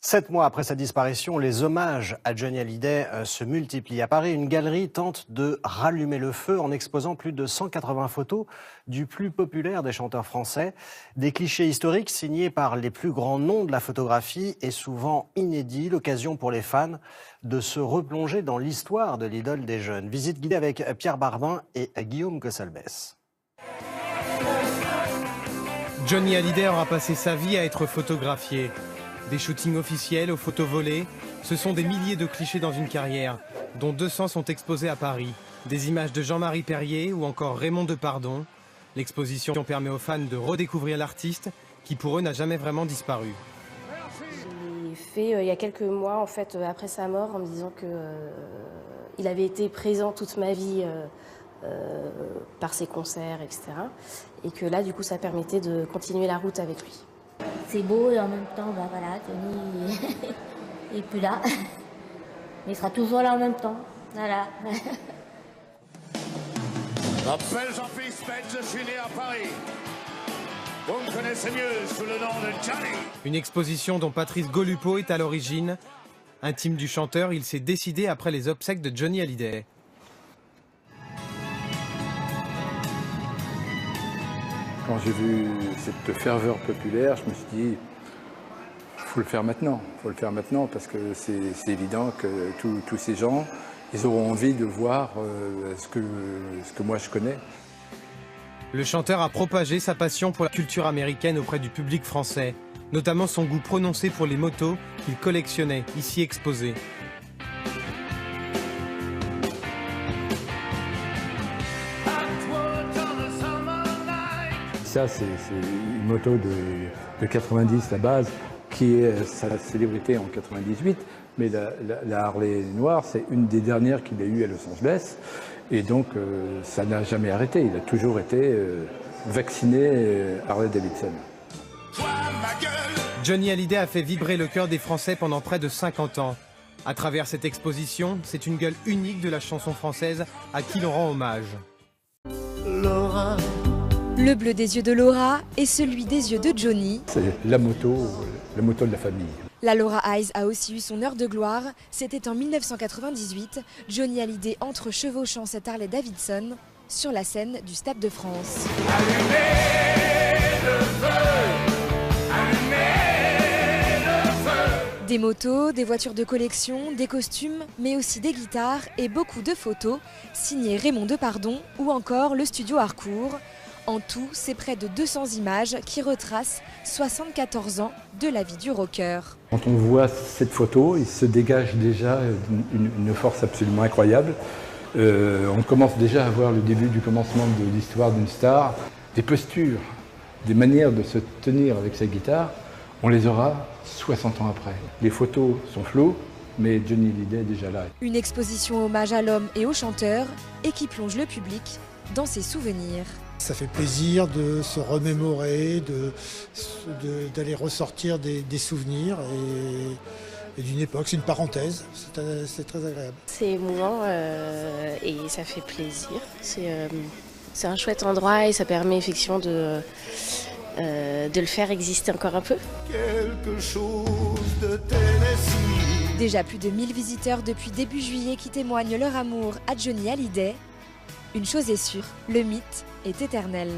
7 mois après sa disparition, les hommages à Johnny Hallyday se multiplient. À Paris, une galerie tente de rallumer le feu en exposant plus de 180 photos du plus populaire des chanteurs français. Des clichés historiques signés par les plus grands noms de la photographie et souvent inédits. L'occasion pour les fans de se replonger dans l'histoire de l'idole des jeunes. Visite guidée avec Pierre Bardin et Guillaume Cossalbès. Johnny Hallyday aura passé sa vie à être photographié. Des shootings officiels aux photos volées, ce sont des milliers de clichés dans une carrière, dont 200 sont exposés à Paris. Des images de Jean-Marie Perrier ou encore Raymond Depardon. L'exposition permet aux fans de redécouvrir l'artiste qui pour eux n'a jamais vraiment disparu. J'ai fait il y a quelques mois en fait après sa mort en me disant que il avait été présent toute ma vie par ses concerts, etc. Et que là du coup ça permettait de continuer la route avec lui. C'est beau et en même temps, bah voilà, Johnny il est plus là. Mais il sera toujours là en même temps. Voilà. Je m'appelle Jean-Philippe Spence, je suis né à Paris. Vous me connaissez mieux sous le nom de Johnny. Une exposition dont Patrice Golupo est à l'origine. Intime du chanteur, il s'est décidé après les obsèques de Johnny Hallyday. Quand j'ai vu cette ferveur populaire, je me suis dit, faut le faire maintenant. Faut le faire maintenant parce que c'est évident que tous ces gens, ils auront envie de voir ce que moi je connais. Le chanteur a propagé sa passion pour la culture américaine auprès du public français, notamment son goût prononcé pour les motos qu'il collectionnait, ici exposées. Ça, c'est une moto de 90 à base, qui est sa célébrité en 98, mais la Harley noire, c'est une des dernières qu'il a eues à Los Angeles, et donc ça n'a jamais arrêté, il a toujours été vacciné Harley Davidson. Johnny Hallyday a fait vibrer le cœur des Français pendant près de 50 ans. À travers cette exposition, c'est une gueule unique de la chanson française à qui l'on rend hommage. Laura. Le bleu des yeux de Laura et celui des yeux de Johnny. C'est la moto de la famille. La Laura Eyes a aussi eu son heure de gloire. C'était en 1998. Johnny Hallyday entre chevauchant cette Harley Davidson sur la scène du Stade de France. Des motos, des voitures de collection, des costumes, mais aussi des guitares et beaucoup de photos signées Raymond Depardon ou encore le studio Harcourt. En tout, c'est près de 200 images qui retracent 74 ans de la vie du rocker. Quand on voit cette photo, il se dégage déjà une force absolument incroyable. On commence déjà à voir le début du commencement de l'histoire d'une star. Des postures, des manières de se tenir avec sa guitare, on les aura 60 ans après. Les photos sont floues, mais Johnny Hallyday est déjà là. Une exposition hommage à l'homme et au chanteur et qui plonge le public dans ses souvenirs. Ça fait plaisir de se remémorer, d'aller ressortir des souvenirs et d'une époque. C'est une parenthèse, c'est très agréable. C'est émouvant et ça fait plaisir. C'est un chouette endroit et ça permet effectivement de le faire exister encore un peu. Quelque chose de Tennessee. Déjà plus de 1000 visiteurs depuis début juillet qui témoignent leur amour à Johnny Hallyday. Une chose est sûre, le mythe est éternel.